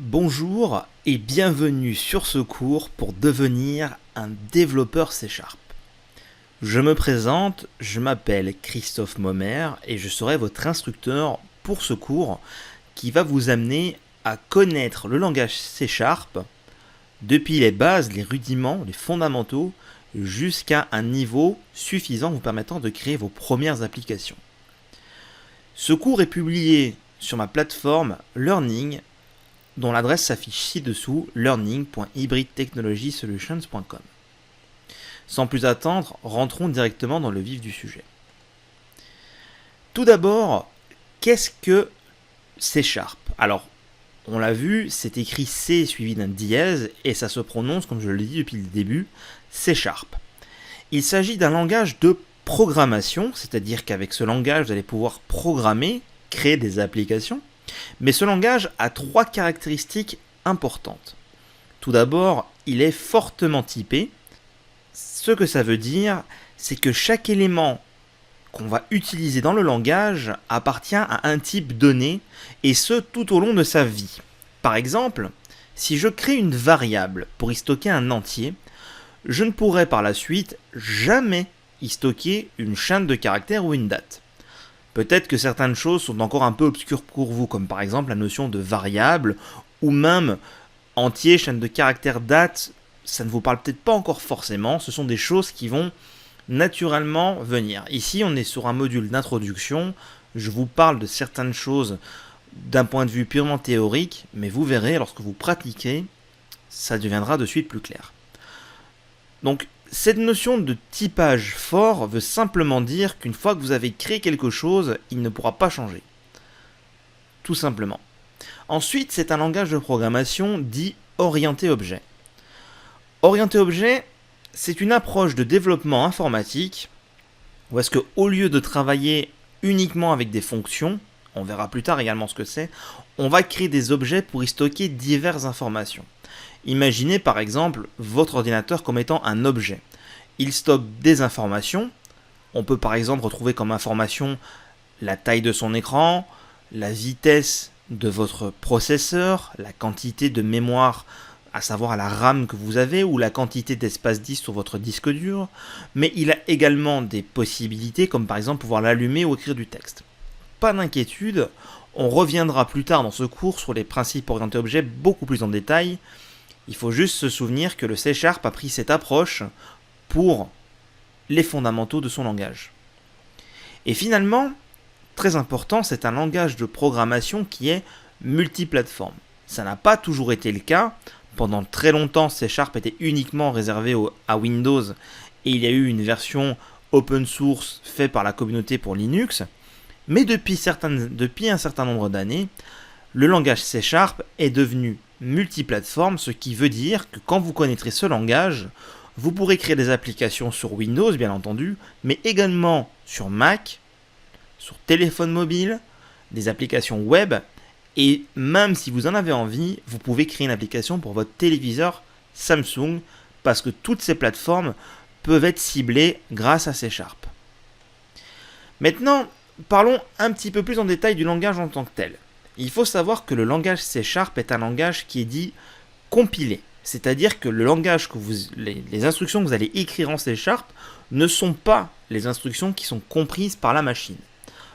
Bonjour et bienvenue sur ce cours pour devenir un développeur C#. Je me présente, je m'appelle Christophe Momer et je serai votre instructeur pour ce cours qui va vous amener à connaître le langage C#, depuis les bases, les rudiments, les fondamentaux, jusqu'à un niveau suffisant vous permettant de créer vos premières applications. Ce cours est publié sur ma plateforme Learning, dont l'adresse s'affiche ci-dessous, learning.hybridtechnologiesolutions.com. Sans plus attendre, rentrons directement dans le vif du sujet. Tout d'abord, qu'est-ce que C#? Alors, on l'a vu, c'est écrit C suivi d'un dièse et ça se prononce, comme je l'ai dit depuis le début, C#. Il s'agit d'un langage de programmation, c'est-à-dire qu'avec ce langage, vous allez pouvoir programmer, créer des applications. Mais ce langage a trois caractéristiques importantes. Tout d'abord, il est fortement typé. Ce que ça veut dire, c'est que chaque élément qu'on va utiliser dans le langage appartient à un type donné, et ce tout au long de sa vie. Par exemple, si je crée une variable pour y stocker un entier, je ne pourrai par la suite jamais y stocker une chaîne de caractères ou une date. Peut-être que certaines choses sont encore un peu obscures pour vous, comme par exemple la notion de variable, ou même entier, chaîne de caractères, date, ça ne vous parle peut-être pas encore forcément, ce sont des choses qui vont naturellement venir. Ici, on est sur un module d'introduction, je vous parle de certaines choses d'un point de vue purement théorique, mais vous verrez, lorsque vous pratiquez, ça deviendra de suite plus clair. Donc, cette notion de typage fort veut simplement dire qu'une fois que vous avez créé quelque chose, il ne pourra pas changer. Tout simplement. Ensuite, c'est un langage de programmation dit orienté objet. Orienté objet, c'est une approche de développement informatique où est-ce qu'au lieu de travailler uniquement avec des fonctions, on verra plus tard également ce que c'est, on va créer des objets pour y stocker diverses informations. Imaginez par exemple votre ordinateur comme étant un objet. Il stocke des informations. On peut par exemple retrouver comme information la taille de son écran, la vitesse de votre processeur, la quantité de mémoire, à savoir la RAM que vous avez, ou la quantité d'espace disque sur votre disque dur. Mais il a également des possibilités comme par exemple pouvoir l'allumer ou écrire du texte. Pas d'inquiétude, on reviendra plus tard dans ce cours sur les principes orientés objets beaucoup plus en détail. Il faut juste se souvenir que le C# a pris cette approche pour les fondamentaux de son langage. Et finalement, très important, c'est un langage de programmation qui est multiplateforme. Ça n'a pas toujours été le cas. Pendant très longtemps, C# était uniquement réservé à Windows et il y a eu une version open source faite par la communauté pour Linux. Mais depuis un certain nombre d'années, le langage C# est devenu multiplateforme, ce qui veut dire que quand vous connaîtrez ce langage, vous pourrez créer des applications sur Windows, bien entendu, mais également sur Mac, sur téléphone mobile, des applications web, et même si vous en avez envie, vous pouvez créer une application pour votre téléviseur Samsung, parce que toutes ces plateformes peuvent être ciblées grâce à C#. Maintenant, parlons un petit peu plus en détail du langage en tant que tel. Il faut savoir que le langage C# est un langage qui est dit compilé. C'est-à-dire que le langage les instructions que vous allez écrire en C# ne sont pas les instructions qui sont comprises par la machine.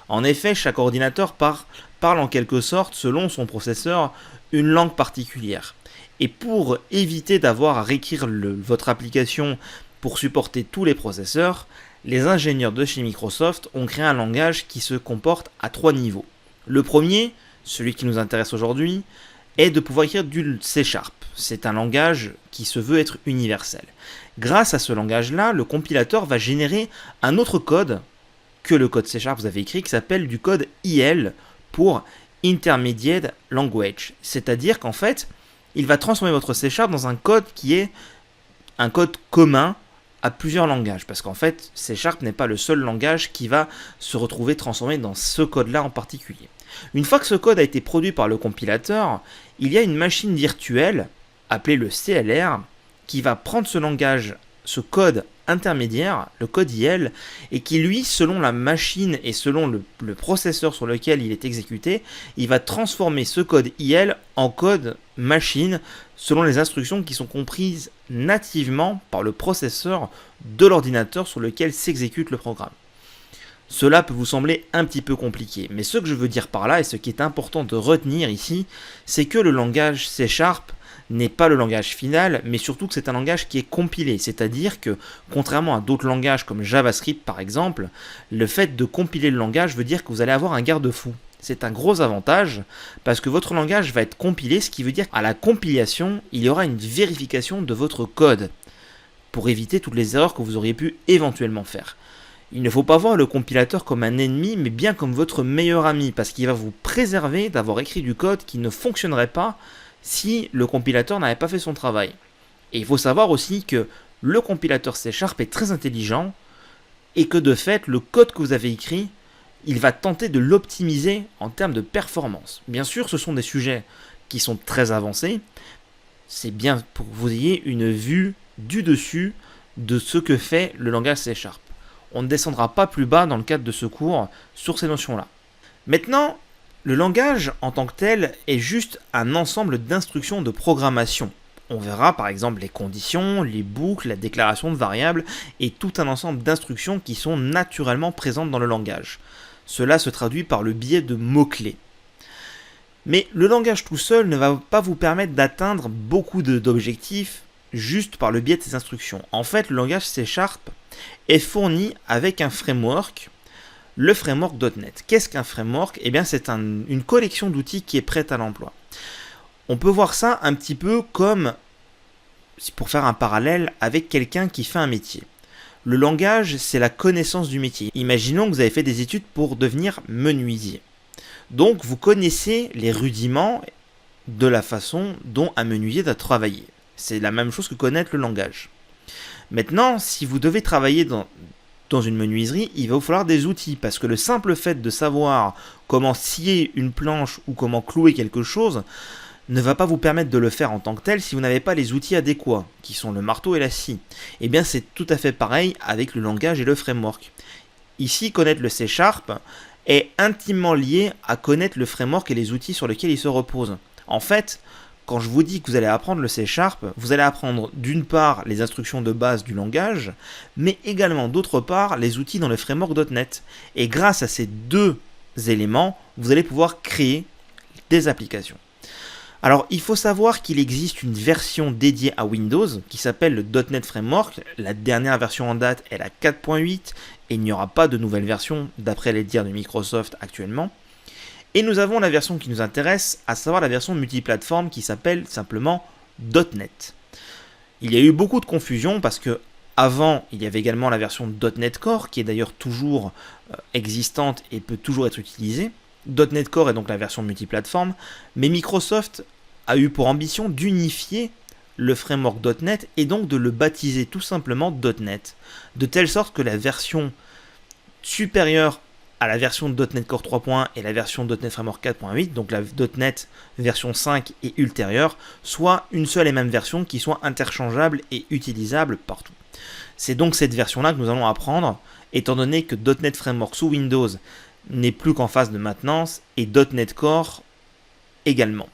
En effet, chaque ordinateur parle en quelque sorte, selon son processeur, une langue particulière. Et pour éviter d'avoir à réécrire votre application pour supporter tous les processeurs, les ingénieurs de chez Microsoft ont créé un langage qui se comporte à trois niveaux. Le premier, celui qui nous intéresse aujourd'hui, est de pouvoir écrire du C#. C'est un langage qui se veut être universel. Grâce à ce langage-là, le compilateur va générer un autre code que le code C# que vous avez écrit, qui s'appelle du code IL pour Intermediate Language. C'est-à-dire qu'en fait, il va transformer votre C# dans un code qui est un code commun à plusieurs langages. Parce qu'en fait, C# n'est pas le seul langage qui va se retrouver transformé dans ce code-là en particulier. Une fois que ce code a été produit par le compilateur, il y a une machine virtuelle, appelée le CLR, qui va prendre ce langage, ce code intermédiaire, le code IL, et qui lui, selon la machine et selon le processeur sur lequel il est exécuté, il va transformer ce code IL en code machine selon les instructions qui sont comprises nativement par le processeur de l'ordinateur sur lequel s'exécute le programme. Cela peut vous sembler un petit peu compliqué, mais ce que je veux dire par là et ce qui est important de retenir ici, c'est que le langage C# n'est pas le langage final, mais surtout que c'est un langage qui est compilé, c'est-à-dire que, contrairement à d'autres langages comme JavaScript par exemple, le fait de compiler le langage veut dire que vous allez avoir un garde-fou. C'est un gros avantage, parce que votre langage va être compilé, ce qui veut dire qu'à la compilation, il y aura une vérification de votre code, pour éviter toutes les erreurs que vous auriez pu éventuellement faire. Il ne faut pas voir le compilateur comme un ennemi, mais bien comme votre meilleur ami, parce qu'il va vous préserver d'avoir écrit du code qui ne fonctionnerait pas si le compilateur n'avait pas fait son travail. Et il faut savoir aussi que le compilateur C# est très intelligent, et que de fait, le code que vous avez écrit, il va tenter de l'optimiser en termes de performance. Bien sûr, ce sont des sujets qui sont très avancés, c'est bien pour que vous ayez une vue du dessus de ce que fait le langage C#. On ne descendra pas plus bas dans le cadre de ce cours sur ces notions-là. Maintenant, le langage en tant que tel est juste un ensemble d'instructions de programmation. On verra par exemple les conditions, les boucles, la déclaration de variables et tout un ensemble d'instructions qui sont naturellement présentes dans le langage. Cela se traduit par le biais de mots-clés. Mais le langage tout seul ne va pas vous permettre d'atteindre beaucoup d'objectifs juste par le biais de ces instructions. En fait, le langage C# est fourni avec un framework, le framework .NET. Qu'est-ce qu'un framework ? Eh bien, c'est une collection d'outils qui est prête à l'emploi. On peut voir ça un petit peu comme, pour faire un parallèle, avec quelqu'un qui fait un métier. Le langage, c'est la connaissance du métier. Imaginons que vous avez fait des études pour devenir menuisier. Donc, vous connaissez les rudiments de la façon dont un menuisier doit travailler. C'est la même chose que connaître le langage. Maintenant, si vous devez travailler dans une menuiserie, il va vous falloir des outils, parce que le simple fait de savoir comment scier une planche ou comment clouer quelque chose ne va pas vous permettre de le faire en tant que tel si vous n'avez pas les outils adéquats, qui sont le marteau et la scie. Et bien c'est tout à fait pareil avec le langage et le framework. Ici, connaître le C# est intimement lié à connaître le framework et les outils sur lesquels il se repose. En fait, quand je vous dis que vous allez apprendre le C#, vous allez apprendre d'une part les instructions de base du langage, mais également d'autre part les outils dans le framework .NET. Et grâce à ces deux éléments, vous allez pouvoir créer des applications. Alors, il faut savoir qu'il existe une version dédiée à Windows qui s'appelle le .NET Framework. La dernière version en date est la 4.8 et il n'y aura pas de nouvelle version d'après les dires de Microsoft actuellement. Et nous avons la version qui nous intéresse, à savoir la version multiplateforme qui s'appelle simplement .NET. Il y a eu beaucoup de confusion parce que avant, il y avait également la version .NET Core qui est d'ailleurs toujours existante et peut toujours être utilisée. .NET Core est donc la version multiplateforme, mais Microsoft a eu pour ambition d'unifier le framework .NET et donc de le baptiser tout simplement .NET, de telle sorte que la version supérieure à la version .NET Core 3.1 et la version .NET Framework 4.8, donc la .NET version 5 et ultérieure, soit une seule et même version qui soit interchangeable et utilisable partout. C'est donc cette version-là que nous allons apprendre, étant donné que .NET Framework sous Windows n'est plus qu'en phase de maintenance et .NET Core également.